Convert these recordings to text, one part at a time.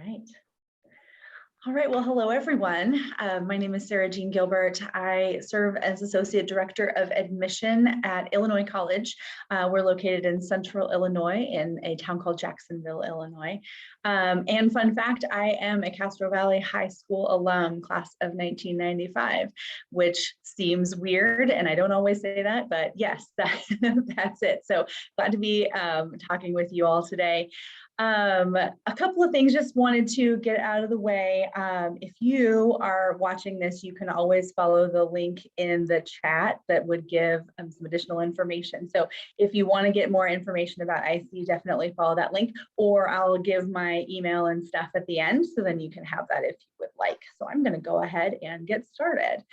right. All right, well, hello everyone. My name is Sara-Jean Gilbert. I serve as Associate Director of Admission at Illinois College. We're located in Central Illinois in a town called Jacksonville, Illinois. And fun fact, I am a Castro Valley High School alum, class of 1995, which seems weird, and I don't always say that, but yes, that's it. So glad to be talking with you all today. A couple of things just wanted to get out of the way. If you are watching this, you can always follow the link in the chat that would give some additional information. So if you want to get more information about IC, definitely follow that link, or I'll give my email and stuff at the end, so then you can have that if you would like. So I'm going to go ahead and get started.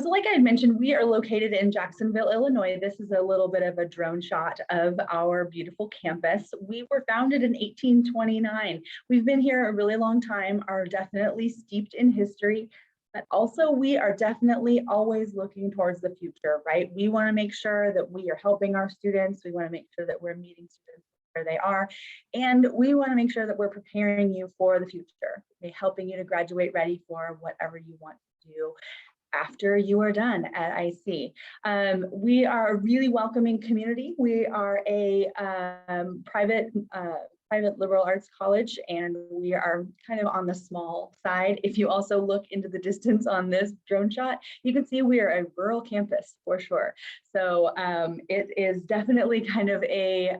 So like I had mentioned, we are located in Jacksonville, Illinois. This is a little bit of a drone shot of our beautiful campus. We were founded in 1829. We've been here a really long time, are definitely steeped in history, but also we are definitely always looking towards the future, right? We want to make sure that we are helping our students. We want to make sure that we're meeting students where they are, and we want to make sure that we're preparing you for the future, helping you to graduate ready for whatever you want to do after you are done at IC. We are a really welcoming community. We are a private liberal arts college, and we are kind of on the small side. If you also look into the distance on this drone shot, you can see we are a rural campus for sure. So it is definitely kind of a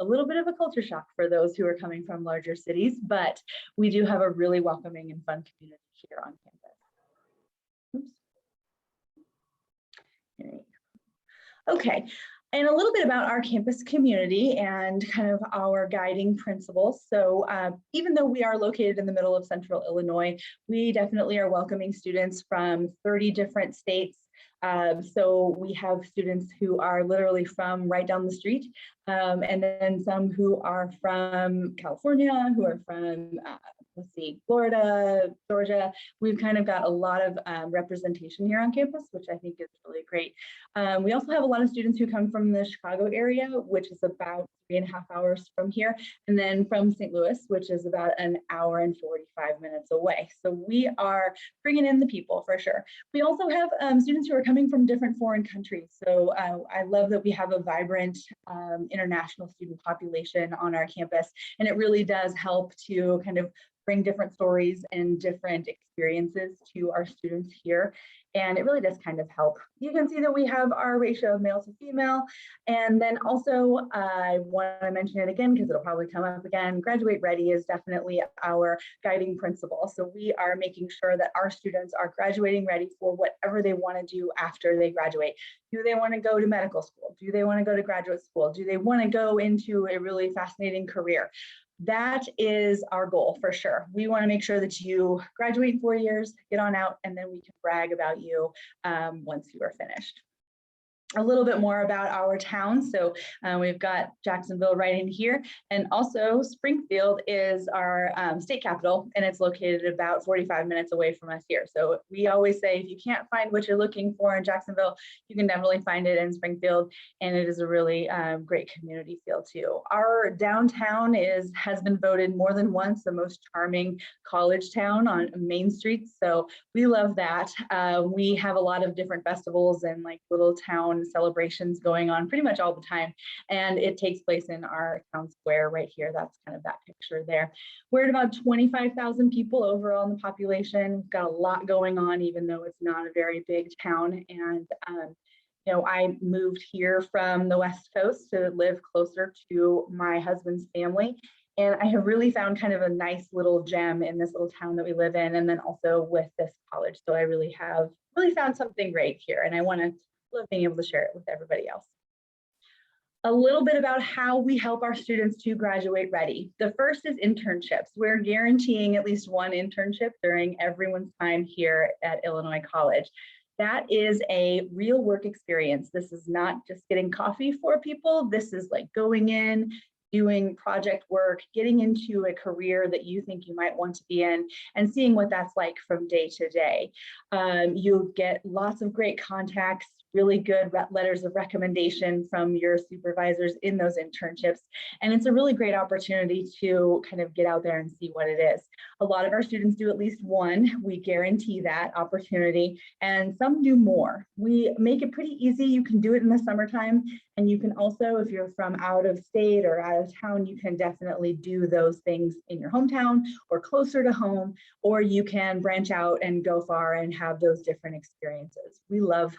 little bit of a culture shock for those who are coming from larger cities, but we do have a really welcoming and fun community here on campus. Okay, and a little bit about our campus community and kind of our guiding principles. So even though we are located in the middle of Central Illinois, we definitely are welcoming students from 30 different states. So we have students who are literally from right down the street, and then some who are from California, who are from let's see, Florida, Georgia. We've kind of got a lot of representation here on campus, which I think is really great. We also have a lot of students who come from the Chicago area, which is about 3.5 hours from here, and then from St. Louis, which is about an hour and 45 minutes away. So we are bringing in the people for sure. We also have students who are coming from different foreign countries. So I love that we have a vibrant international student population on our campus, and it really does help to kind of bring different stories and different experiences to our students here. And it really does kind of help. You can see that we have our ratio of male to female. And then also, I want to mention it again because it'll probably come up again, graduate ready is definitely our guiding principle. So we are making sure that our students are graduating ready for whatever they want to do after they graduate. Do they want to go to medical school? Do they want to go to graduate school? Do they want to go into a really fascinating career? That is our goal for sure. We want to make sure that you graduate in 4 years, get on out, and then we can brag about you once you are finished. A little bit more about our town. So we've got Jacksonville right in here, and also Springfield is our state capital, and it's located about 45 minutes away from us here. So we always say if you can't find what you're looking for in Jacksonville, you can definitely find it in Springfield, and it is a really great community feel too. Our downtown has been voted more than once the most charming college town on Main Street, so we love that. We have a lot of different festivals and like little town celebrations going on pretty much all the time, and it takes place in our town square right here. That's kind of that picture there. We're at about 25,000 people overall in the population. We've got a lot going on, even though it's not a very big town. And you know, I moved here from the West Coast to live closer to my husband's family, and I have really found kind of a nice little gem in this little town that we live in, and then also with this college. So I really have found something great here, and I want to love being able to share it with everybody else. A little bit about how we help our students to graduate ready. The first is internships. We're guaranteeing at least one internship during everyone's time here at Illinois College. That is a real work experience. This is not just getting coffee for people. This is like going in, doing project work, getting into a career that you think you might want to be in, and seeing what that's like from day to day. You'll get lots of great contacts, really good letters of recommendation from your supervisors in those internships. And it's a really great opportunity to kind of get out there and see what it is. A lot of our students do at least one. We guarantee that opportunity, and some do more. We make it pretty easy. You can do it in the summertime, and you can also, if you're from out of state or out of town, you can definitely do those things in your hometown or closer to home, or you can branch out and go far and have those different experiences. We love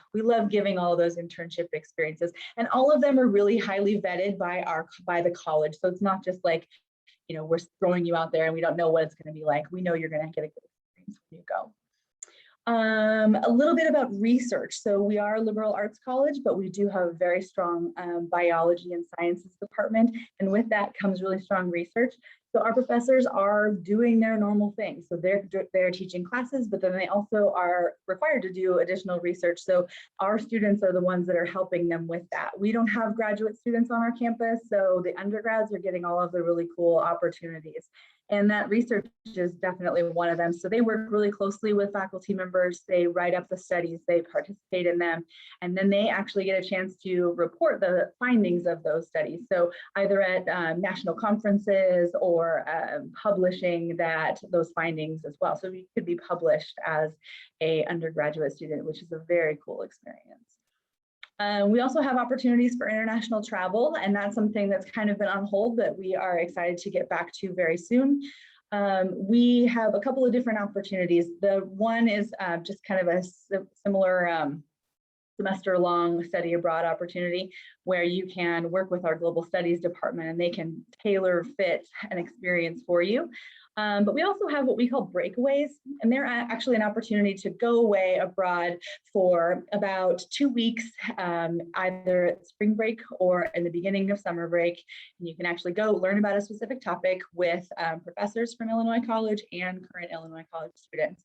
giving all of those internship experiences, and all of them are really highly vetted by the college. So it's not just like, you know, we're throwing you out there and we don't know what it's going to be like. We know you're going to get a good experience when you go. A little bit about research. So we are a liberal arts college, but we do have a very strong biology and sciences department. And with that comes really strong research. So our professors are doing their normal things. So they're teaching classes, but then they also are required to do additional research. So our students are the ones that are helping them with that. We don't have graduate students on our campus, so the undergrads are getting all of the really cool opportunities. And that research is definitely one of them. So they work really closely with faculty members. They write up the studies, they participate in them, and then they actually get a chance to report the findings of those studies. So either at national conferences or publishing those findings as well. So you could be published as an undergraduate student, which is a very cool experience. We also have opportunities for international travel, and that's something that's kind of been on hold that we are excited to get back to very soon. We have a couple of different opportunities. The one is just kind of a similar semester-long study abroad opportunity where you can work with our global studies department and they can tailor fit an experience for you. But we also have what we call breakaways, and they're actually an opportunity to go away abroad for about 2 weeks, either at spring break or in the beginning of summer break. And you can actually go learn about a specific topic with professors from Illinois College and current Illinois College students.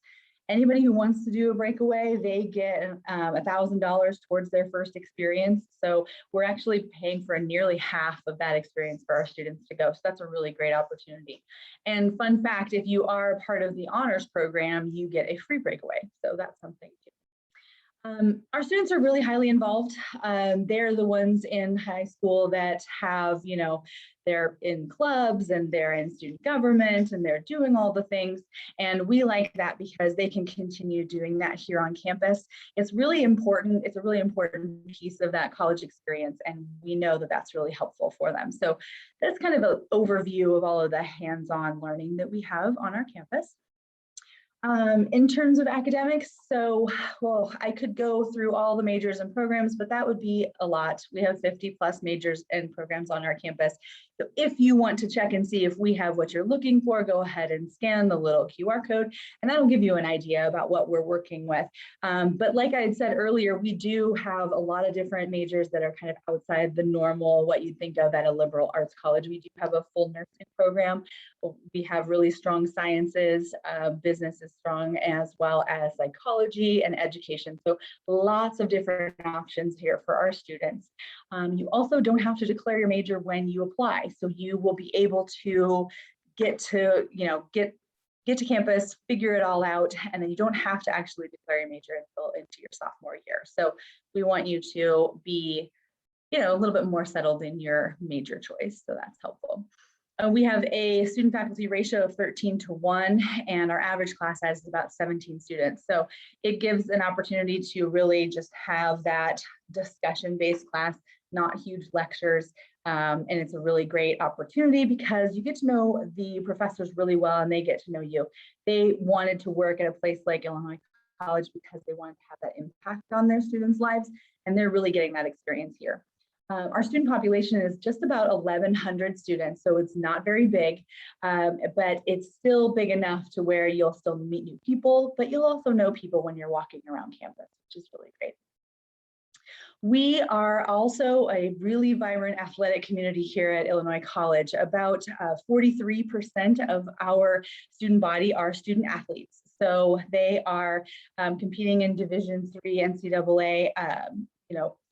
Anybody who wants to do a breakaway, they get $1,000 towards their first experience. So we're actually paying for nearly half of that experience for our students to go. So that's a really great opportunity. And fun fact, if you are part of the honors program, you get a free breakaway. So that's something too. Our students are really highly involved. They're the ones in high school that have, you know, they're in clubs and they're in student government and they're doing all the things. And we like that because they can continue doing that here on campus. It's really important. It's a really important piece of that college experience. And we know that that's really helpful for them. So that's kind of an overview of all of the hands-on learning that we have on our campus. In terms of academics, so, well, I could go through all the majors and programs, but that would be a lot. We have 50 plus majors and programs on our campus. So if you want to check and see if we have what you're looking for, go ahead and scan the little QR code, and that'll give you an idea about what we're working with. But like I had said earlier, we do have a lot of different majors that are kind of outside the normal, what you'd think of at a liberal arts college. We do have a full nursing program. We have really strong sciences, business is strong, as well as psychology and education. So lots of different options here for our students. You also don't have to declare your major when you apply. So you will be able to get to campus, figure it all out, and then you don't have to actually declare your major until into your sophomore year. So we want you to be, you know, a little bit more settled in your major choice. So that's helpful. We have a student faculty ratio of 13:1, and our average class size is about 17 students. So it gives an opportunity to really just have that discussion-based class, not huge lectures. And it's a really great opportunity because you get to know the professors really well and they get to know you. They wanted to work at a place like Illinois College because they wanted to have that impact on their students' lives, and they're really getting that experience here. Our student population is just about 1,100 students, so it's not very big, but it's still big enough to where you'll still meet new people, but you'll also know people when you're walking around campus, which is really great. We are also a really vibrant athletic community here at Illinois College. About 43% of our student body are student athletes. So they are competing in Division III NCAA,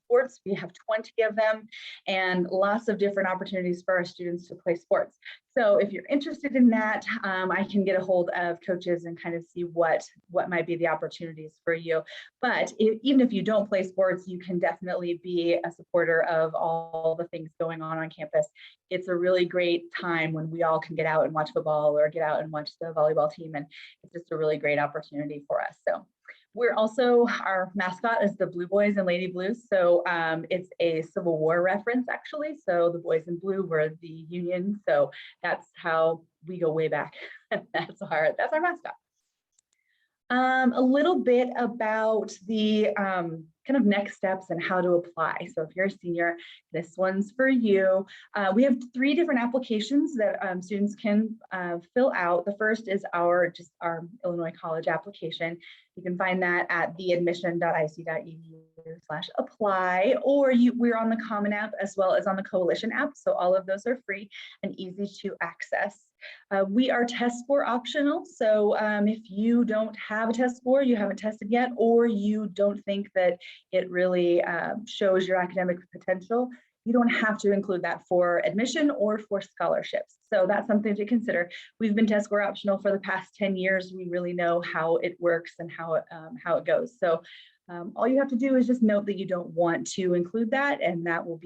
sports. We have 20 of them and lots of different opportunities for our students to play sports. So if you're interested in that, I can get a hold of coaches and kind of see what might be the opportunities for you. But even if you don't play sports, you can definitely be a supporter of all the things going on campus. It's a really great time when we all can get out and watch football or get out and watch the volleyball team. And it's just a really great opportunity for us. So we're also, our mascot is the Blue Boys and Lady Blues. So it's a Civil War reference, actually. So the boys in blue were the Union. So that's how we go way back. That's our mascot. A little bit about the kind of next steps and how to apply. So if you're a senior, this one's for you. We have 3 different applications that students can fill out. The first is our Illinois College application. You can find that at theadmission.ic.edu/apply, or we're on the Common App as well as on the Coalition app. So all of those are free and easy to access. We are test score optional. So if you don't have a test score, you haven't tested yet, or you don't think that it really shows your academic potential, you don't have to include that for admission or for scholarships. So that's something to consider. We've been test score optional for the past 10 years. We really know how it works and how it goes. So all you have to do is just note that you don't want to include that, and that will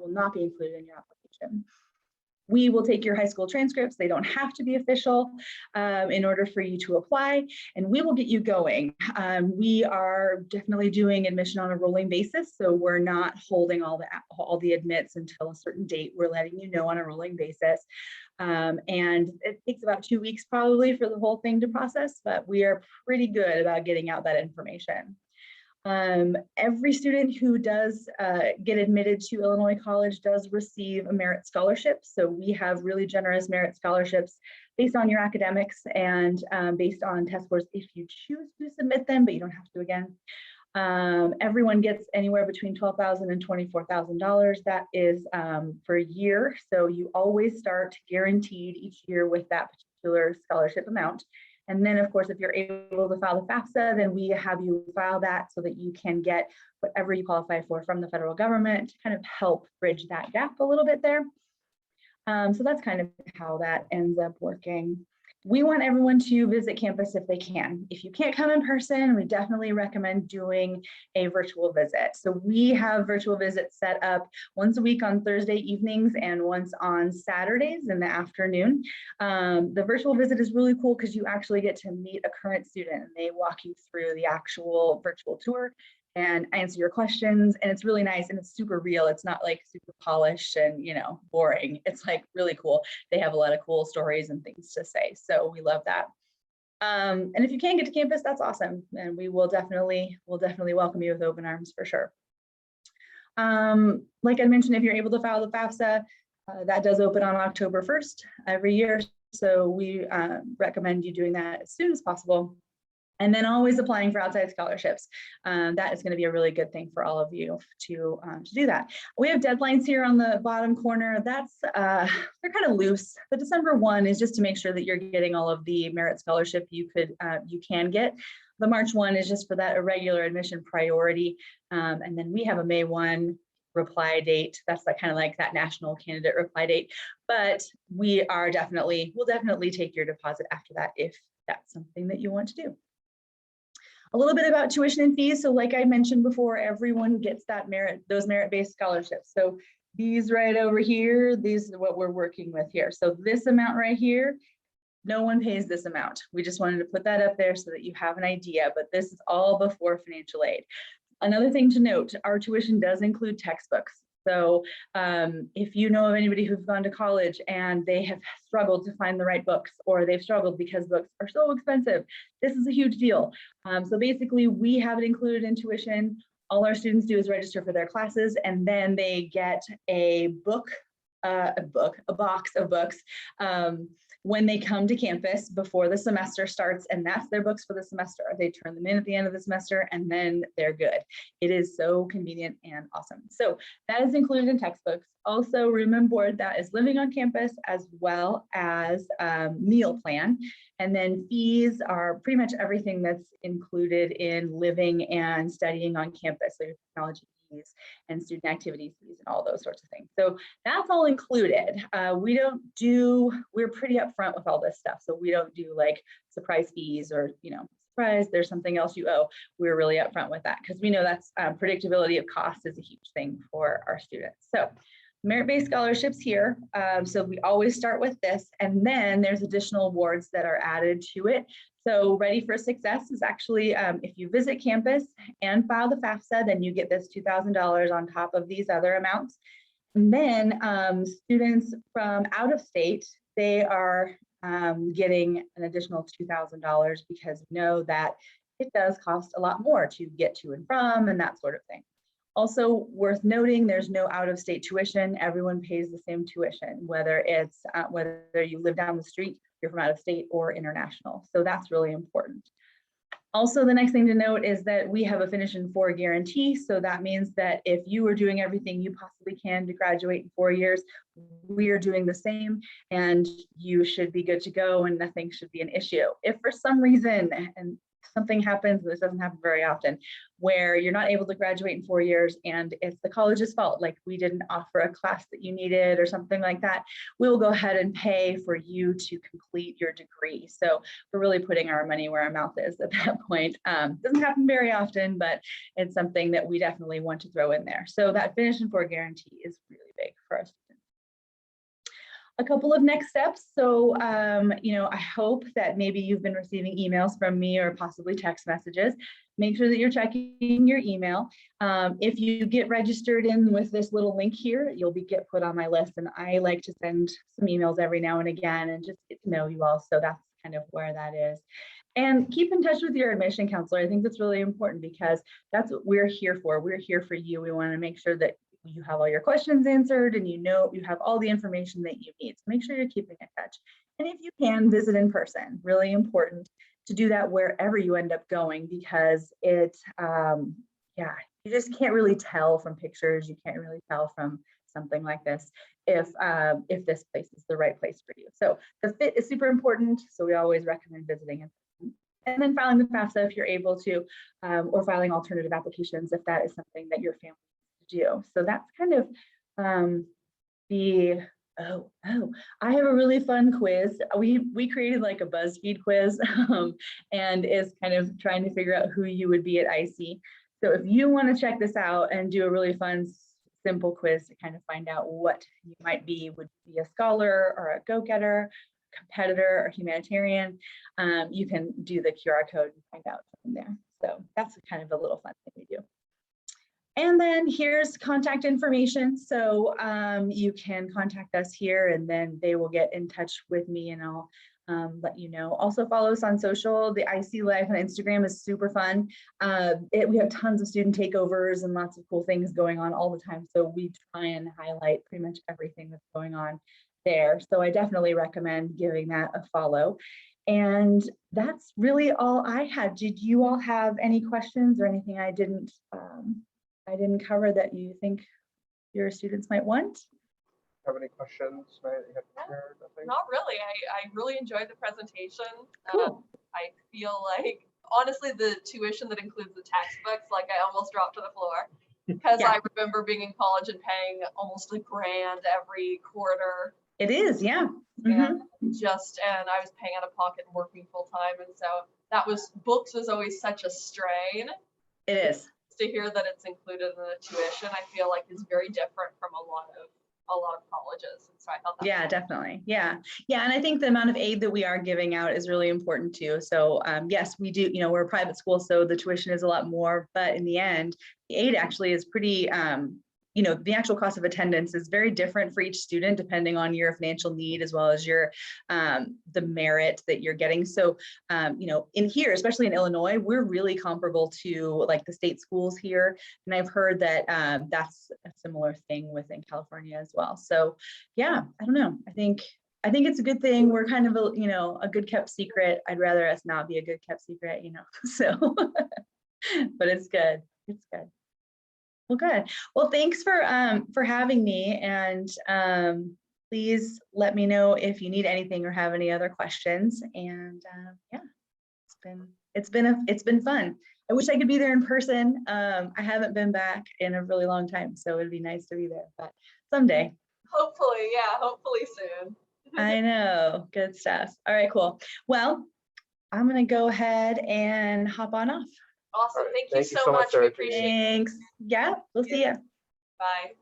not be included in your application. We will take your high school transcripts. They don't have to be official in order for you to apply, and we will get you going. We are definitely doing admission on a rolling basis, so we're not holding all the admits until a certain date. We're letting you know on a rolling basis. And it takes about 2 weeks probably for the whole thing to process, but we are pretty good about getting out that information. Every student who does get admitted to Illinois College does receive a merit scholarship. So we have really generous merit scholarships based on your academics and based on test scores if you choose to submit them, but you don't have to again. Everyone gets anywhere between $12,000 and $24,000. That is for a year. So you always start guaranteed each year with that particular scholarship amount. And then, of course, if you're able to file the FAFSA, then we have you file that so that you can get whatever you qualify for from the federal government to kind of help bridge that gap a little bit there. So that's kind of how that ends up working. We want everyone to visit campus if they can. If you can't come in person, we definitely recommend doing a virtual visit. So we have virtual visits set up once a week on Thursday evenings and once on Saturdays in the afternoon. The virtual visit is really cool because you actually get to meet a current student and they walk you through the actual virtual tour and answer your questions. And it's really nice and it's super real. It's not like super polished and, boring. It's like really cool. They have a lot of cool stories and things to say. So we love that. And if you can get to campus, that's awesome. And we'll definitely welcome you with open arms for sure. Like I mentioned, if you're able to file the FAFSA, that does open on October 1st every year. So we recommend you doing that as soon as possible. And then always applying for outside scholarships. That is going to be a really good thing for all of you to do that. We have deadlines here on the bottom corner. They're kind of loose. The December 1 is just to make sure that you're getting all of the merit scholarship you can get. The March 1 is just for that irregular admission priority. And then we have a May 1 reply date. That's kind of like that national candidate reply date. But we'll definitely take your deposit after that if that's something that you want to do. A little bit about tuition and fees. So like I mentioned before, everyone gets those merit-based scholarships. So these right over here, these are what we're working with here. So this amount right here, no one pays this amount. We just wanted to put that up there so that you have an idea, but this is all before financial aid. Another thing to note, our tuition does include textbooks. So if you know of anybody who's gone to college and they have struggled to find the right books, or they've struggled because books are so expensive, this is a huge deal. So basically we have it included in tuition. All our students do is register for their classes, and then they get a box of books when they come to campus before the semester starts, and that's their books for the semester. They turn them in at the end of the semester and then they're good. It is so convenient and awesome. So that is included in textbooks. Also room and board, that is living on campus, as well as meal plan. And then fees are pretty much everything that's included in living and studying on campus. So your technology fees and student activity fees and all those sorts of things. So that's all included. We're pretty upfront with all this stuff. So we don't do like surprise fees or, surprise, there's something else you owe. We're really upfront with that because we know that's predictability of cost is a huge thing for our students. So merit-based scholarships here. So we always start with this, and then there's additional awards that are added to it. So Ready for Success is actually, if you visit campus and file the FAFSA, then you get this $2,000 on top of these other amounts. And then students from out of state, they are getting an additional $2,000 because we know that it does cost a lot more to get to and from and that sort of thing. Also worth noting, there's no out-of-state tuition. Everyone pays the same tuition, whether you live down the street, you're from out of state, or international. So that's really important. Also, the next thing to note is that we have a finish in 4 guarantee. So that means that if you are doing everything you possibly can to graduate in 4 years, we are doing the same, and you should be good to go and nothing should be an issue. If for some reason, and something happens, and this doesn't happen very often, where you're not able to graduate in 4 years and it's the college's fault, like we didn't offer a class that you needed or something like that, we'll go ahead and pay for you to complete your degree. So we're really putting our money where our mouth is at that point. Doesn't happen very often, but it's something that we definitely want to throw in there. So that finish in 4 guarantee is really big for us. A couple of next steps. So, I hope that maybe you've been receiving emails from me or possibly text messages. Make sure that you're checking your email. If you get registered in with this little link here, you'll get put on my list. And I like to send some emails every now and again and just get to know you all. So that's kind of where that is. And keep in touch with your admission counselor. I think that's really important because that's what we're here for. We're here for you. We want to make sure that you have all your questions answered and you have all the information that you need. So make sure you're keeping in touch. And if you can, visit in person. Really important to do that wherever you end up going because you just can't really tell from pictures. You can't really tell from something like this if this place is the right place for you. So the fit is super important. So we always recommend visiting in person. And then filing the FAFSA if you're able to, or filing alternative applications if that is something that your family do. So that's kind of I have a really fun quiz. We created like a BuzzFeed quiz and is kind of trying to figure out who you would be at IC. So if you want to check this out and do a really fun, simple quiz to kind of find out what you might be, would be a scholar or a go-getter, competitor or humanitarian, you can do the QR code and find out from there. So that's kind of a little fun thing we do. And then here's contact information. So you can contact us here and then they will get in touch with me and I'll let you know. Also follow us on social. The IC Live on Instagram is super fun. We have tons of student takeovers and lots of cool things going on all the time. So we try and highlight pretty much everything that's going on there. So I definitely recommend giving that a follow. And that's really all I had. Did you all have any questions or anything I didn't cover that you think your students might want? Have any questions? Not really. I really enjoyed the presentation. Cool. I feel like, honestly, the tuition that includes the textbooks, like I almost dropped to the floor because Yeah. I remember being in college and paying almost $1,000 every quarter. It is, yeah. And I was paying out of pocket and working full time. And so books was always such a strain. It is. To hear that it's included in the tuition, I feel like is very different from a lot of colleges. And so I thought that. Yeah, definitely. Yeah. And I think the amount of aid that we are giving out is really important too. So yes, we do, we're a private school, so the tuition is a lot more, but in the end, the aid actually is pretty, the actual cost of attendance is very different for each student depending on your financial need as well as your the merit that you're getting. So in here, especially in Illinois, we're really comparable to like the state schools here, and I've heard that that's a similar thing within California as well. So yeah, I don't know. I think it's a good thing. We're kind of a good kept secret. I'd rather us not be a good kept secret, So, but it's good. It's good. Well, good. Well, thanks for having me, and please let me know if you need anything or have any other questions. And yeah, it's been fun. I wish I could be there in person. I haven't been back in a really long time, so it'd be nice to be there, but someday. Hopefully, yeah, hopefully soon. I know, good stuff. All right, cool. Well, I'm gonna go ahead and hop on off. Awesome. All right. Thank you Thank you so so much, much. We Sara-Jean. appreciate it. Thanks. Yeah, we'll see you. Bye.